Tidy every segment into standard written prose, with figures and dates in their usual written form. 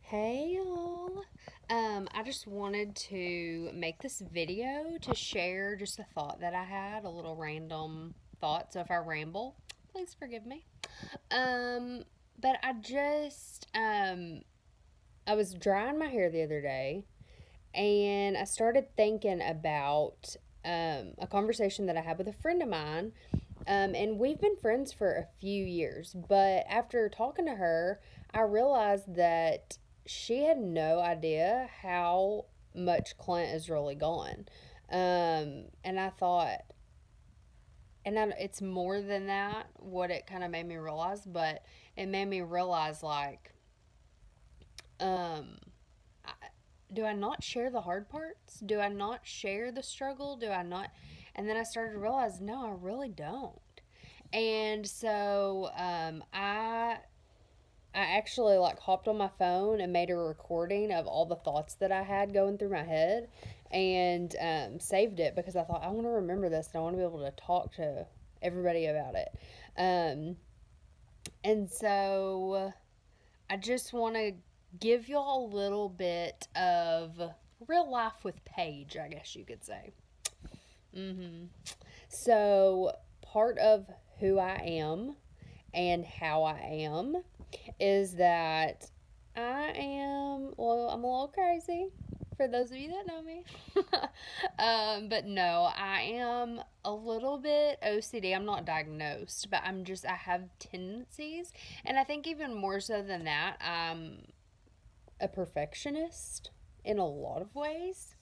Hey y'all. I just wanted to make this video to share just a thought that I had, a little random thought. So if I ramble, please forgive me. Um, but I was drying my hair the other day and I started thinking about a conversation that I had with a friend of mine. And we've been friends for a few years, but after talking to her, I realized that she had no idea how much Clint is really gone. And I thought, it's more than that, what it kind of made me realize, but it made me realize, like, um, I, do I not share the hard parts? Do I not share the struggle? Do I not? And then I started to realize, no, I really don't. And so I actually like hopped on my phone and made a recording of all the thoughts that I had going through my head and saved it because I thought I want to remember this and I want to be able to talk to everybody about it. Um, and so I just want to give y'all a little bit of real life with Paige, I guess you could say. Mm-hmm. So part of who I am and how I am is that I'm a little crazy for those of you that know me. But no, I am a little bit OCD. I'm not diagnosed, but I have tendencies. And I think even more so than that, I'm a perfectionist in a lot of ways.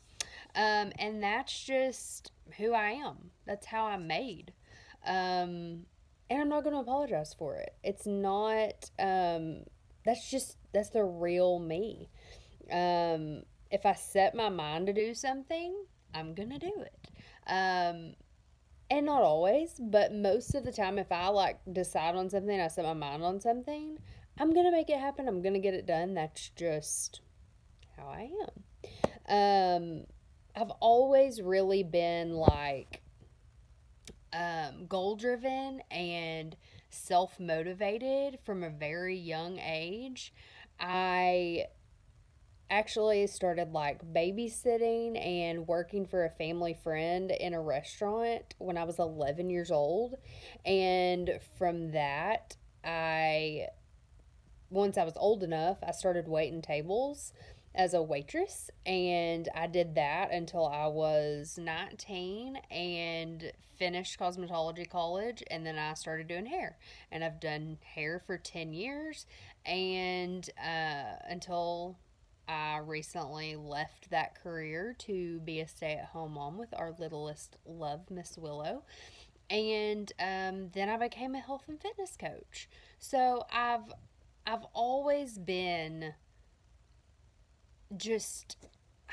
And that's just who I am. That's how I'm made. Um, and I'm not going to apologize for it. It's not, that's the real me. If I set my mind to do something, I'm going to do it. And not always, but most of the time, if I like decide on something, I set my mind on something, I'm going to make it happen. I'm going to get it done. That's just how I am. I've always really been like goal driven and self motivated from a very young age. I actually started like babysitting and working for a family friend in a restaurant when I was 11 years old. And from that, I once I was old enough, I started waiting tables as a waitress, and I did that until I was 19 and finished cosmetology college, and then I started doing hair. And I've done hair for 10 years, and until I recently left that career to be a stay at home mom with our littlest love, Miss Willow. And then I became a health and fitness coach. So I've always been just,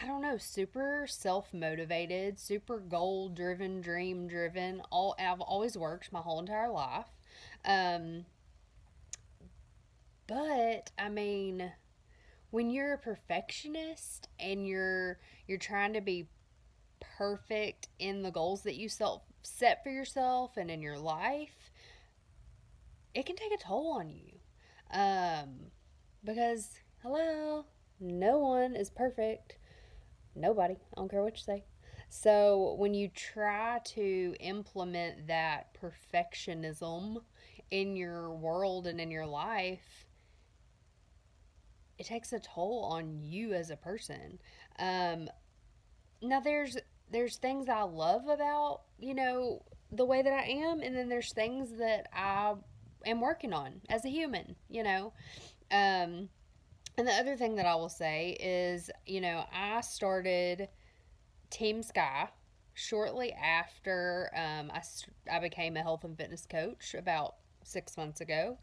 I don't know, super self motivated, super goal driven, dream driven. I've always worked my whole entire life. Um, but I mean, when you're a perfectionist and you're trying to be perfect in the goals that you set for yourself and in your life, it can take a toll on you. Um, because hello, no one is perfect. Nobody. I don't care what you say. So when you try to implement that perfectionism in your world and in your life, it takes a toll on you as a person. Um, Now there's things I love about, the way that I am, and then there's things that I am working on as a human, Um and the other thing that I will say is, I started Team Sky shortly after I became a health and fitness coach about 6 months ago.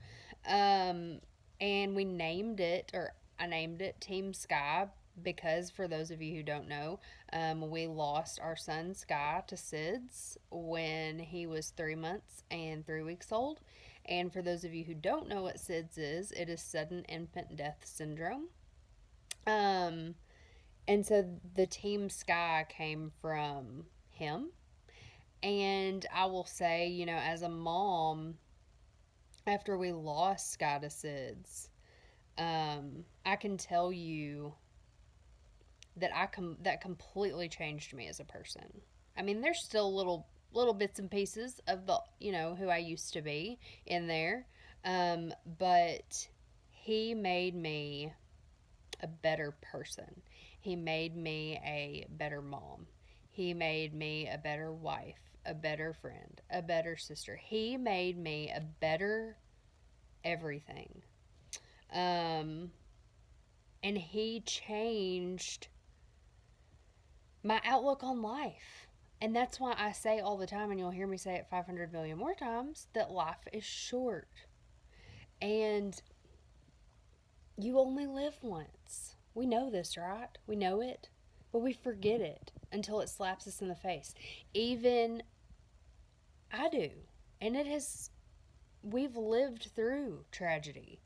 Um, and we named it, or I named it Team Sky because, for those of you who don't know, we lost our son Sky to SIDS when he was 3 months and 3 weeks old. And for those of you who don't know what SIDS is, it is sudden infant death syndrome. Um, and so the Team Sky came from him. And I will say, as a mom, after we lost Sky to SIDS, I can tell you that that completely changed me as a person. I mean, there's still little bits and pieces of the who I used to be in there, but he made me a better person. He made me a better mom. He made me a better wife, a better friend, a better sister. He made me a better everything. Um, and he changed my outlook on life. And that's why I say all the time, and you'll hear me say it 500 million more times, that life is short. And you only live once. We know this, right? We know it, but we forget it until it slaps us in the face. Even I do. And we've lived through tragedy.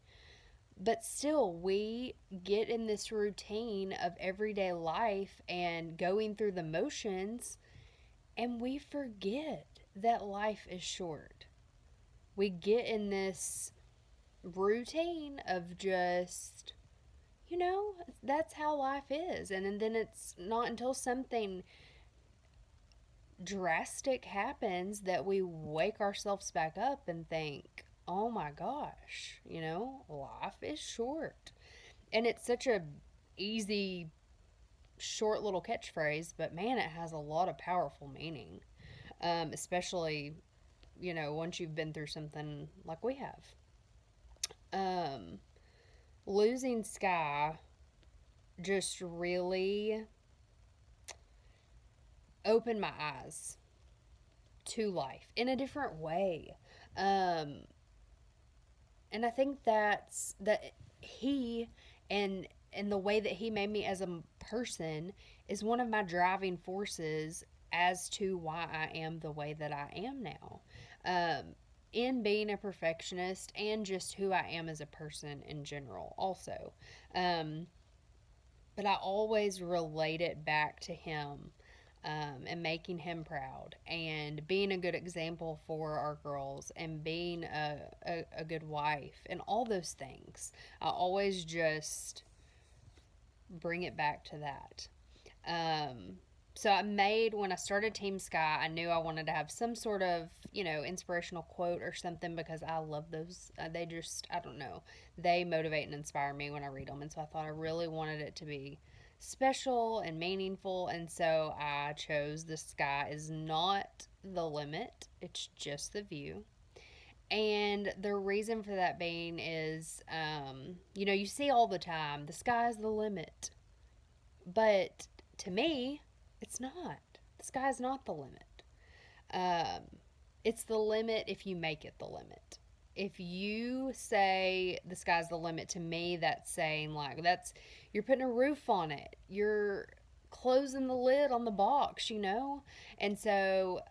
But still, we get in this routine of everyday life and going through the motions, and we forget that life is short. We get in this routine of just, that's how life is. And then it's not until something drastic happens that we wake ourselves back up and think, oh my gosh, life is short. And it's such a easy, short little catchphrase, but man, it has a lot of powerful meaning, especially, once you've been through something like we have. Um, Losing Sky just really opened my eyes to life in a different way. Um, and I think that he and the way that he made me as a person is one of my driving forces as to why I am the way that I am now. In being a perfectionist and just who I am as a person in general, also. Um, but I always relate it back to him, and making him proud and being a good example for our girls and being a good wife and all those things. I always just bring it back to that. Um, so when I started Team Sky, I knew I wanted to have some sort of, inspirational quote or something because I love those. They just, I don't know, they motivate and inspire me when I read them. And so I thought I really wanted it to be special and meaningful. And so I chose the sky is not the limit, it's just the view. And the reason for that being is, you see all the time, the sky's the limit. But to me, it's not. The sky's not the limit. Um, it's the limit if you make it the limit. If you say the sky's the limit, to me, that's saying, like, you're putting a roof on it. You're closing the lid on the box. And so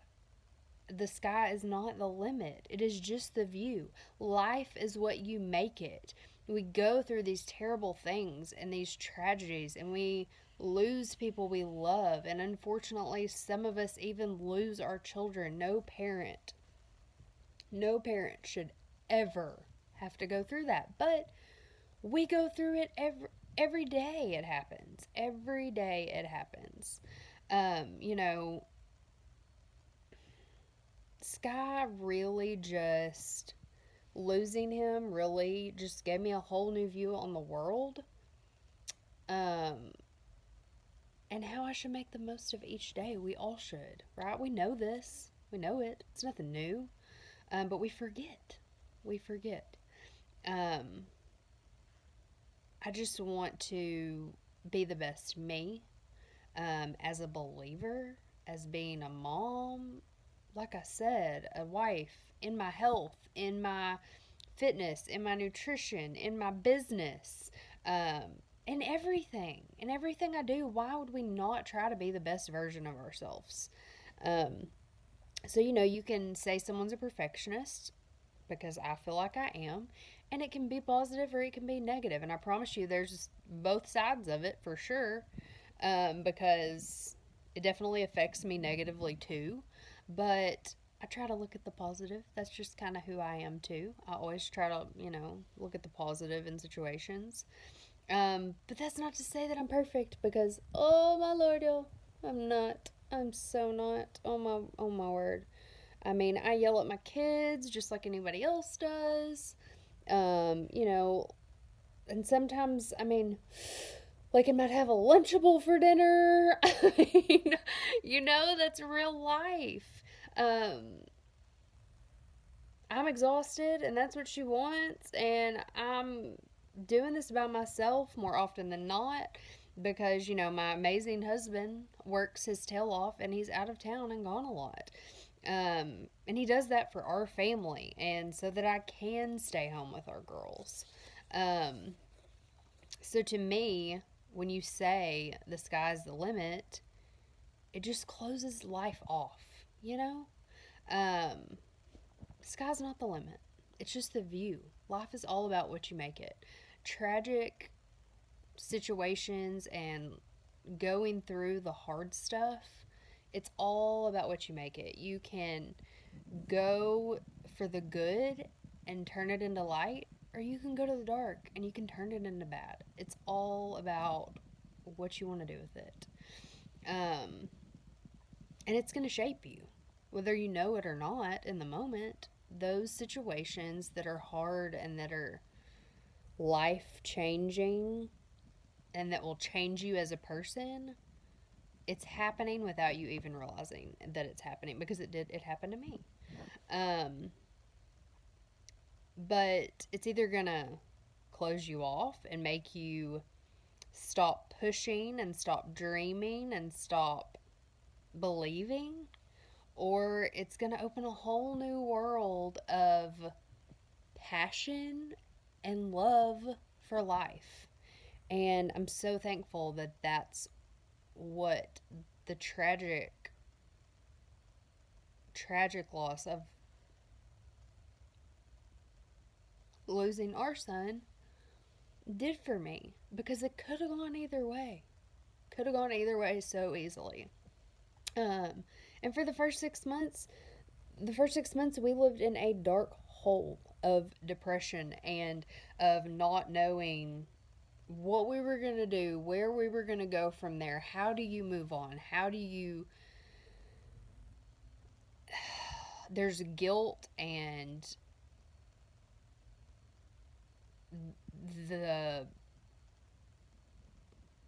the sky is not the limit. It is just the view. Life is what you make it. We go through these terrible things and these tragedies, and we lose people we love. And unfortunately, some of us even lose our children. No parent should ever have to go through that. But we go through it every day. It happens. Every day it happens. Um, you know, Sky really just losing him really just gave me a whole new view on the world, um, and how I should make the most of each day. We all should, right? We know this. We know it. It's nothing new, but we forget. We forget. Um, I just want to be the best me, as a believer, as being a mom, like I said, a wife, in my health, in my fitness, in my nutrition, in my business, in everything I do. Why would we not try to be the best version of ourselves? Um, so, you can say someone's a perfectionist because I feel like I am, and it can be positive or it can be negative. And I promise you, there's both sides of it for sure, because it definitely affects me negatively too. But I try to look at the positive. That's just kind of who I am too. I always try to, look at the positive in situations. But that's not to say that I'm perfect because, oh my lord, y'all, I'm not. I'm so not. Oh my word. I mean, I yell at my kids just like anybody else does. Um, you know, and sometimes, I mean, like I might have a Lunchable for dinner. I mean, that's real life. Um, I'm exhausted, and that's what she wants, and I'm doing this by myself more often than not because, my amazing husband works his tail off and he's out of town and gone a lot. And he does that for our family, and so that I can stay home with our girls. Um, so to me, when you say the sky's the limit, it just closes life off, you know? Um, the sky's not the limit, it's just the view. Life is all about what you make it. Tragic situations and going through the hard stuff, it's all about what you make it. You can go for the good and turn it into light, or you can go to the dark and you can turn it into bad. It's all about what you want to do with it. Um, and it's going to shape you, whether you know it or not in the moment. Those situations that are hard and that are life changing and that will change you as a person, it's happening without you even realizing that it's happening because it happened to me. Um, but it's either gonna close you off and make you stop pushing and stop dreaming and stop believing, or it's gonna open a whole new world of passion and love for life. And I'm so thankful that that's what the tragic loss of losing our son did for me, because it could have gone either way. Could have gone either way so easily. Um, and for the first 6 months, we lived in a dark hole of depression and of not knowing what we were going to do, where we were going to go from there. How do you move on? How do you. There's guilt and the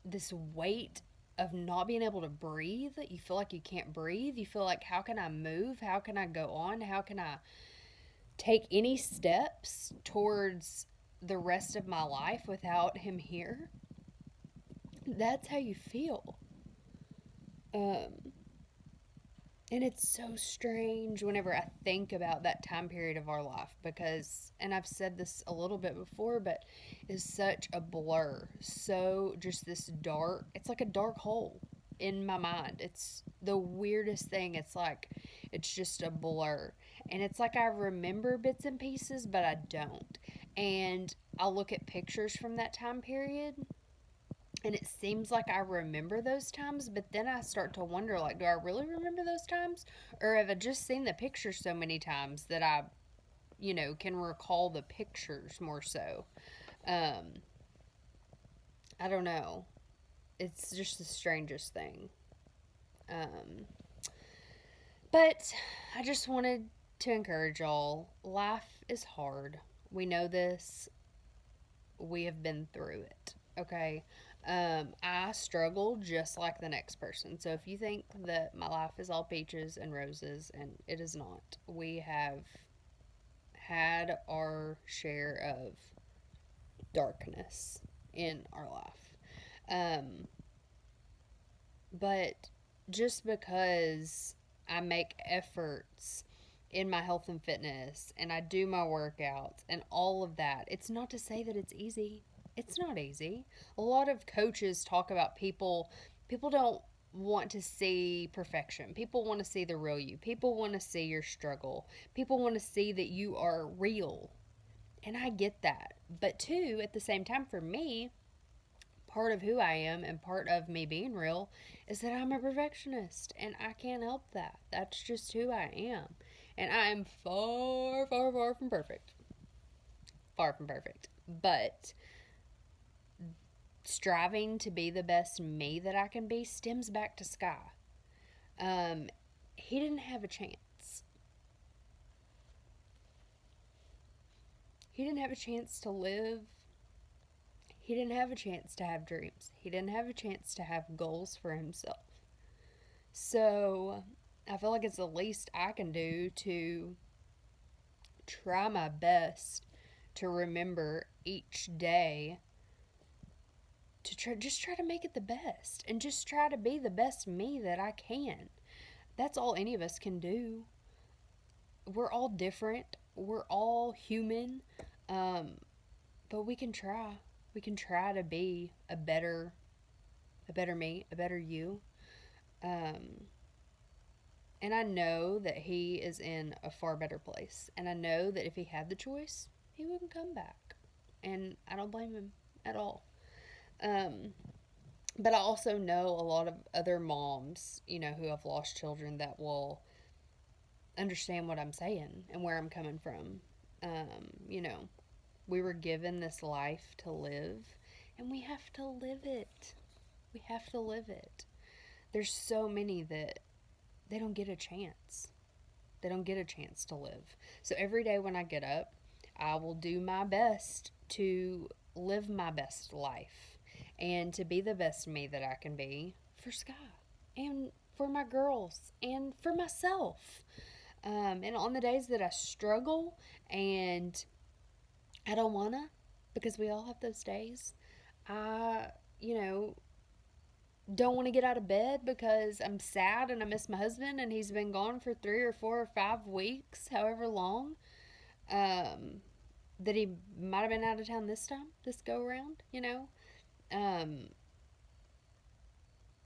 this weight of not being able to breathe. You feel like you can't breathe. You feel like, how can I move? How can I go on? How can I take any steps towards the rest of my life without him here? That's how you feel. Um, and it's so strange whenever I think about that time period of our life because, and I've said this a little bit before, but it's such a blur. So just this dark, it's like a dark hole in my mind. It's the weirdest thing. It's like, it's just a blur. And it's like I remember bits and pieces, but I don't. And I'll look at pictures from that time period and it seems like I remember those times, but then I start to wonder, like, do I really remember those times? Or have I just seen the pictures so many times that I, can recall the pictures more so? Um, I don't know. It's just the strangest thing. Um, but I just wanted to encourage y'all. Life is hard. We know this. We have been through it. Okay. I struggle just like the next person. So if you think that my life is all peaches and roses, and it is not, we have had our share of darkness in our life. Um, but just because I make efforts in my health and fitness and I do my workouts and all of that, it's not to say that it's easy. It's not easy. A lot of coaches talk about people don't want to see perfection. People want to see the real you. People want to see your struggle. People want to see that you are real. And I get that. But too, at the same time, for me, part of who I am and part of me being real is that I'm a perfectionist and I can't help that. That's just who I am. And I am far, far, far from perfect. Far from perfect. But striving to be the best me that I can be stems back to Sky. Um, he didn't have a chance. He didn't have a chance to live. He didn't have a chance to have dreams. He didn't have a chance to have goals for himself. So I feel like it's the least I can do to try my best to remember each day to try to make it the best and just try to be the best me that I can. That's all any of us can do. We're all different. We're all human. Um, but we can try. We can try to be a better me, a better you. Um, and I know that he is in a far better place. And I know that if he had the choice, he wouldn't come back. And I don't blame him at all. Um, but I also know a lot of other moms, who have lost children that will understand what I'm saying and where I'm coming from. You know, we were given this life to live, and we have to live it. We have to live it. There's so many that they don't get a chance. They don't get a chance to live. So every day when I get up, I will do my best to live my best life and to be the best me that I can be for Sky and for my girls and for myself. And on the days that I struggle and I don't wanna, because we all have those days, I, you know, don't want to get out of bed because I'm sad and I miss my husband and he's been gone for 3 or 4 or 5 weeks, however long, that he might have been out of town this go around. Um,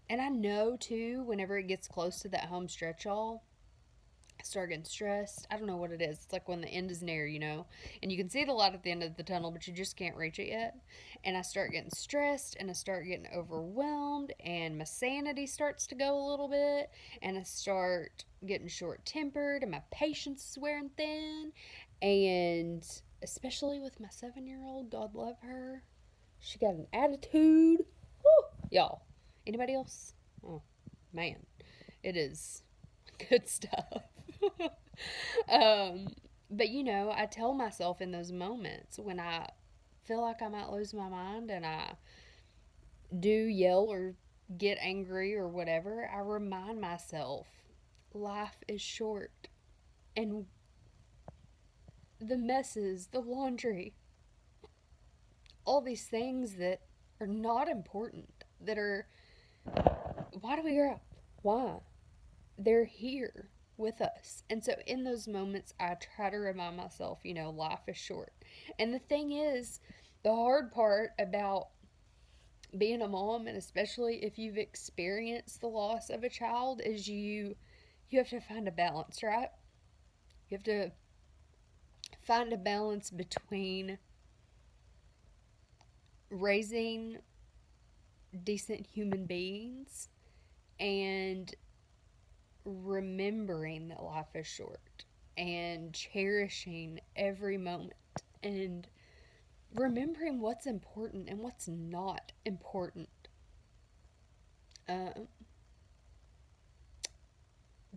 and I know too, whenever it gets close to that home stretch, y'all, I start getting stressed. I don't know what it is. It's like when the end is near, and you can see the light at the end of the tunnel, but you just can't reach it yet. And I start getting stressed and I start getting overwhelmed, and my sanity starts to go a little bit, and I start getting short tempered, and my patience is wearing thin. And especially with my 7-year-old, God love her, she got an attitude. Woo! Y'all, anybody else? Oh, man, it is good stuff. um, but I tell myself in those moments when I feel like I might lose my mind and I do yell or get angry or whatever, I remind myself life is short, and the messes, the laundry, all these things that are not important, that are, why do we grow up? Why? They're here with us. And so in those moments, I try to remind myself, life is short. And the thing is, the hard part about being a mom, and especially if you've experienced the loss of a child, is you have to find a balance, right? You have to find a balance between raising decent human beings and remembering that life is short and cherishing every moment and remembering what's important and what's not important. Um,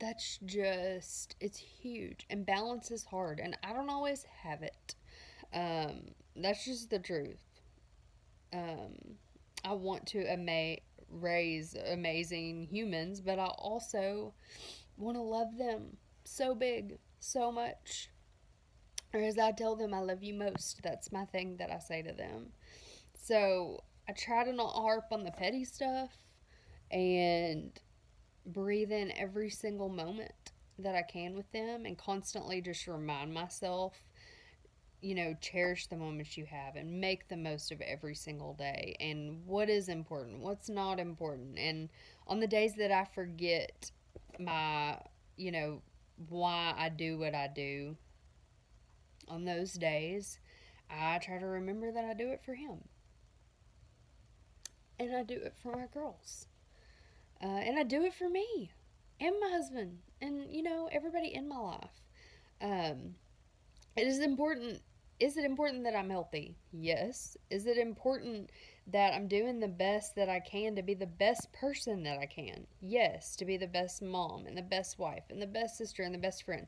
it's huge. And balance is hard, and I don't always have it. That's just the truth. Um, I want to raise amazing humans, but I also want to love them so big, so much. Or as I tell them, I love you most. That's my thing that I say to them. So I try to not harp on the petty stuff and breathe in every single moment that I can with them and constantly just remind myself, cherish the moments you have and make the most of every single day and what is important, what's not important. And on the days that I forget my, why I do what I do, on those days, I try to remember that I do it for him. And I do it for my girls. And I do it for me and my husband and, everybody in my life. Um, it is important. Is it important that I'm healthy? Yes. Is it important that I'm doing the best that I can to be the best person that I can? Yes. To be the best mom and the best wife and the best sister and the best friend.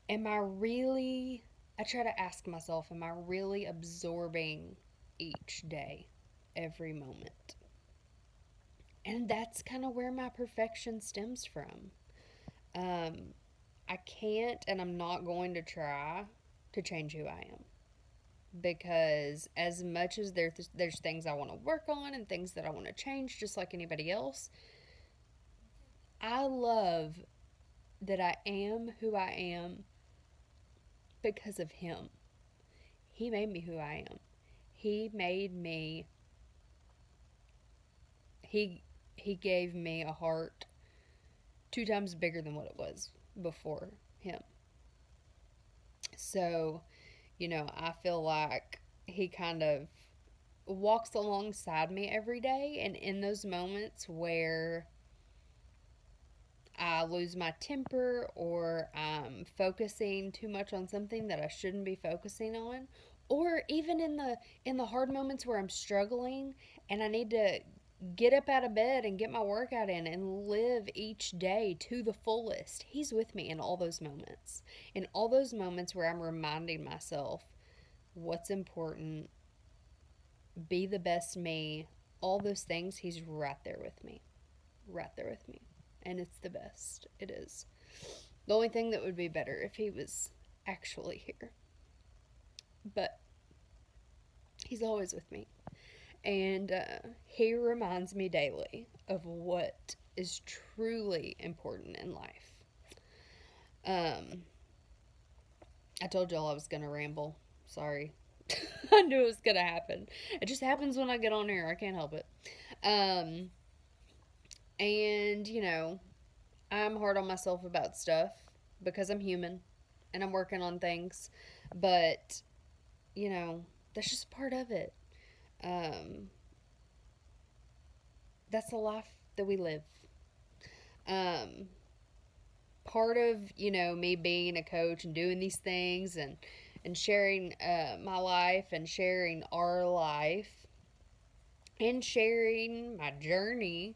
Am I really, I try to ask myself, am I really absorbing each day, every moment? And that's kind of where my perfection stems from. Um, I can't and I'm not going to try to change who I am, because as much as there's things I want to work on and things that I want to change just like anybody else, I love that I am who I am because of him. He made me who I am. He made me he he gave me a heart 2 times bigger than what it was before him. So, I feel like he kind of walks alongside me every day, and in those moments where I lose my temper or I'm focusing too much on something that I shouldn't be focusing on, or even in the hard moments where I'm struggling and I need to get up out of bed and get my workout in and live each day to the fullest. He's with me in all those moments. In all those moments where I'm reminding myself what's important, be the best me, all those things, he's right there with me. Right there with me. And it's the best. It is. The only thing that would be better if he was actually here. But he's always with me. And he reminds me daily of what is truly important in life. Um, I told y'all I was going to ramble. Sorry. I knew it was going to happen. It just happens when I get on here. I can't help it. Um, and, I'm hard on myself about stuff because I'm human and I'm working on things. But, that's just part of it. Um, that's the life that we live. Um, Part of, me being a coach and doing these things and sharing my life and sharing our life and sharing my journey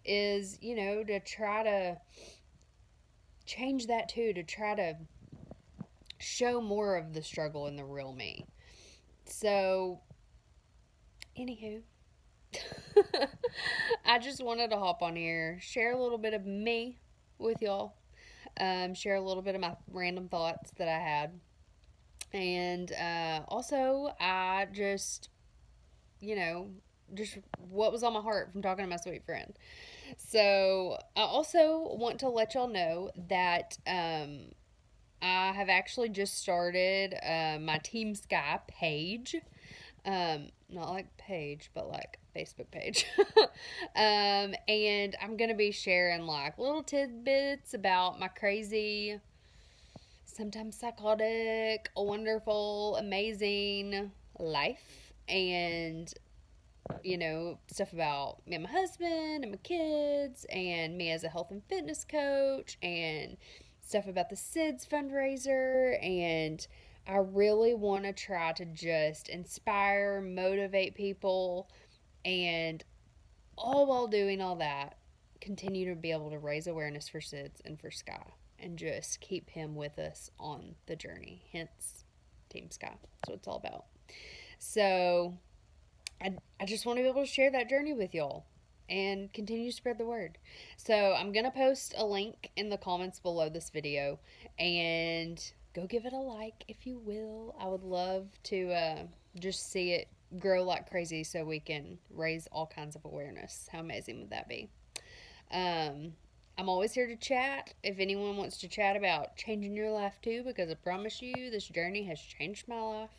is, to try to change that too, to try to show more of the struggle in the real me. So, anywho, I just wanted to hop on here, share a little bit of me with y'all, share a little bit of my random thoughts that I had. And also, I just, just what was on my heart from talking to my sweet friend. So, I also want to let y'all know that I have actually just started my Team Sky page. Not like Paige, but like Facebook page. And I'm gonna be sharing like little tidbits about my crazy, sometimes psychotic, wonderful, amazing life, and stuff about me and my husband and my kids, and me as a health and fitness coach, and stuff about the SIDS fundraiser. And I really want to try to just inspire, motivate people, and all while doing all that, continue to be able to raise awareness for SIDS and for Sky and just keep him with us on the journey. Hence, Team Sky. That's what it's all about. So, I just want to be able to share that journey with y'all and continue to spread the word. So I'm going to post a link in the comments below this video, and go give it a like if you will. I would love to just see it grow like crazy so we can raise all kinds of awareness. How amazing would that be? I'm always here to chat if anyone wants to chat about changing your life too, because I promise you this journey has changed my life.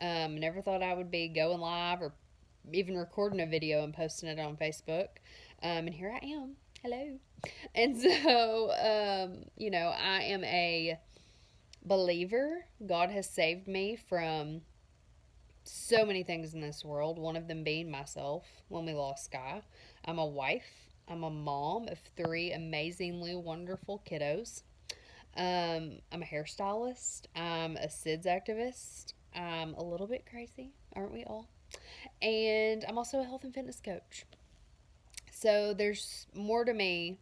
Never thought I would be going live or even recording a video and posting it on Facebook. And here I am. Hello. And so, I am a believer. God has saved me from so many things in this world, one of them being myself when we lost Sky. I'm a wife. I'm a mom of 3 amazingly wonderful kiddos. I'm a hairstylist. I'm a SIDS activist. I'm a little bit crazy, aren't we all? And I'm also a health and fitness coach. So there's more to me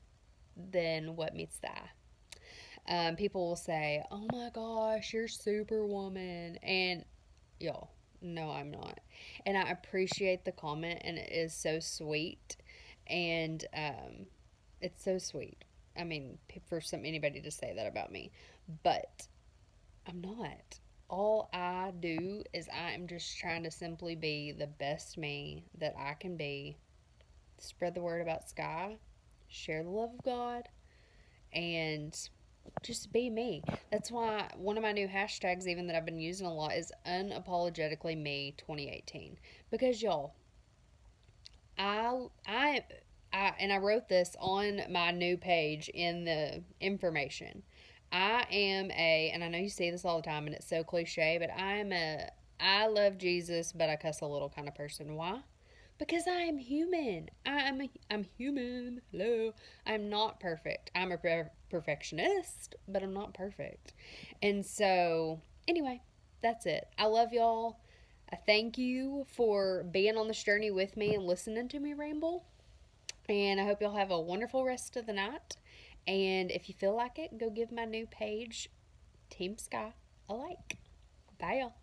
than what meets the eye. People will say, "Oh my gosh, you're Superwoman," and y'all, no, I'm not. And I appreciate the comment, and it is so sweet, and it's so sweet. I mean, for some anybody to say that about me, but I'm not. All I do is I am just trying to simply be the best me that I can be, spread the word about Sky, share the love of God, and just be me. That's why one of my new hashtags, even that I've been using a lot, is unapologetically me 2018. Because y'all, I I and I wrote this on my new page in the information. I am a, and I know you see this all the time, and it's so cliche, but I love Jesus, but I cuss a little kind of person. Why? Because I am human. I'm human. Hello. I'm not perfect. I'm a perfectionist, but I'm not perfect. And so, anyway, that's it. I love y'all. I thank you for being on this journey with me and listening to me ramble. And I hope y'all have a wonderful rest of the night. And if you feel like it, go give my new page, Team Sky, a like. Bye, y'all.